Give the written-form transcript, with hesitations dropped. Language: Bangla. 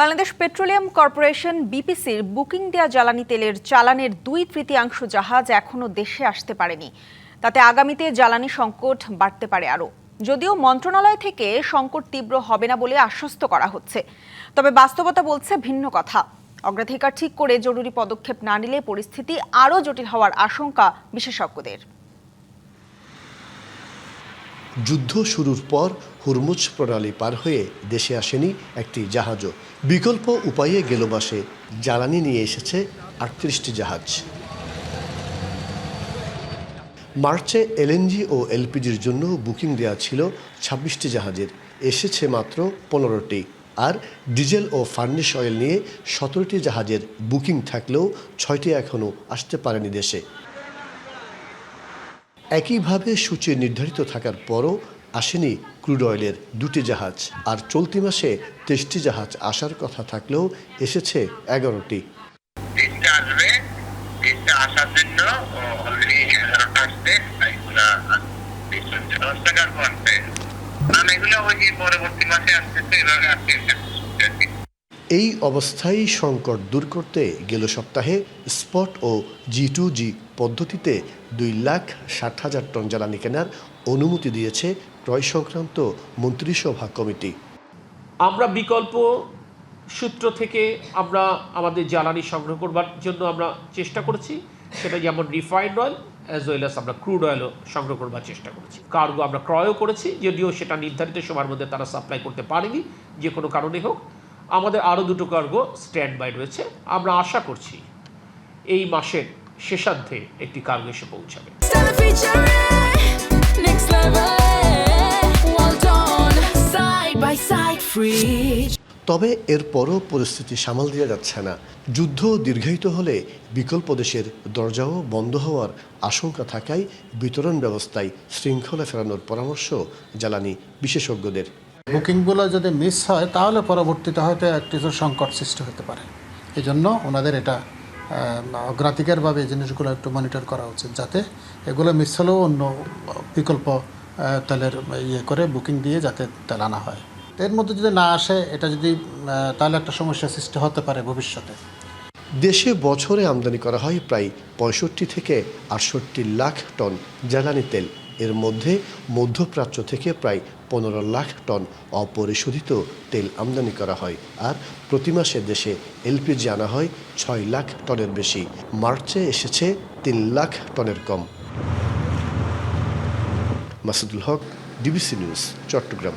বাংলাদেশ পেট্রোলিয়াম কর্পোরেশন বিপিসির বুকিং দেয়া জ্বালানি তেলের চালানের 2/3 জাহাজ এখনও দেশে আসতে পারেনি। তাতে আগামীতে জ্বালানি সংকট বাড়তে পারে আরও। যদিও মন্ত্রণালয় থেকে সংকট তীব্র হবে না বলে আশ্বস্ত করা হচ্ছে, তবে বাস্তবতা বলছে ভিন্ন কথা। অগ্রাধিকার ঠিক করে জরুরি পদক্ষেপ না নিলে পরিস্থিতি আরও জটিল হওয়ার আশঙ্কা বিশেষজ্ঞদের। যুদ্ধ শুরুর পর হুরমুজ প্রণালী পার হয়ে দেশে আসেনি একটি জাহাজও। বিকল্প উপায়ে গেল মাসে জ্বালানি নিয়ে এসেছে 38টি জাহাজ। মার্চে এলএনজি ও এলপিজির জন্য বুকিং দেওয়া ছিল 26টি জাহাজের, এসেছে মাত্র 15টি। আর ডিজেল ও ফার্নিশ অয়েল নিয়ে 17টি জাহাজের বুকিং থাকলেও 6টি এখনও আসতে পারেনি দেশে। একইভাবে সূচি নির্ধারিত থাকার পরও আসেনি ক্রুড অয়েলের 2টি জাহাজ। আর চলতি মাসে 23টি জাহাজ আসার কথা থাকলেও এসেছে 11টি। এই অবস্থায় সংকট দূর করতে গেল সপ্তাহে স্পট ও G2G পদ্ধতিতে 2,60,000 টন জ্বালানি কেনার অনুমতি দিয়েছে ক্রয় সংক্রান্ত মন্ত্রিসভা কমিটি। আমরা বিকল্প সূত্র থেকে আমরা আমাদের জ্বালানি সংগ্রহ করবার জন্য আমরা চেষ্টা করেছি, সেটা যেমন refined oil as well as আমরা ক্রুড অয়েলও সংগ্রহ করবার চেষ্টা করেছি। কার্গো আমরা ক্রয়ও করেছি, যদিও সেটা নির্ধারিত সময়ের মধ্যে তারা সাপ্লাই করতে পারেনি যে কোনো কারণে হোক। আমাদের আরও 2টো কার্গো স্ট্যান্ড বাই রয়েছে। আমরা আশা করছি এই মাসের শেষার্ধে একটি কার্গো এসে পৌঁছাবে। তবে এরপরও পরিস্থিতি সামাল দেওয়া যাচ্ছে না। যুদ্ধ দীর্ঘায়িত হলে বিকল্প দেশের দরজাও বন্ধ হওয়ার আশঙ্কা থাকায় বিতরণ ব্যবস্থায় শৃঙ্খলা ফেরানোর পরামর্শ জ্বালানি বিশেষজ্ঞদের। বুকিংগুলো যদি মিস হয় তাহলে পরবর্তীতে হয়তো একটি সংকট সৃষ্টি হতে পারে। এই জন্য ওনাদের এটা অগ্রাধিকারভাবে এই জিনিসগুলো একটু মনিটর করা উচিত, যাতে এগুলো মিস হলেও অন্য বিকল্প তেলের করে বুকিং দিয়ে যাতে তেল আনা হয়। এর মধ্যে যদি না আসে এটা যদি তাহলে একটা সমস্যা সৃষ্টি হতে পারে ভবিষ্যতে। দেশে বছরে আমদানি করা হয় প্রায় 65 থেকে 68 লাখ টন জ্বালানি তেল। এর মধ্যে মধ্যপ্রাচ্য থেকে প্রায় 15 লাখ টন অপরিশোধিত তেল আমদানি করা হয়। আর প্রতি মাসে দেশে এলপিজি আনা হয় 6 লাখ টনের বেশি। মার্চে এসেছে 3 লাখ টনের কম। মাসুদুল হক, ডিবিসি নিউজ, চট্টগ্রাম।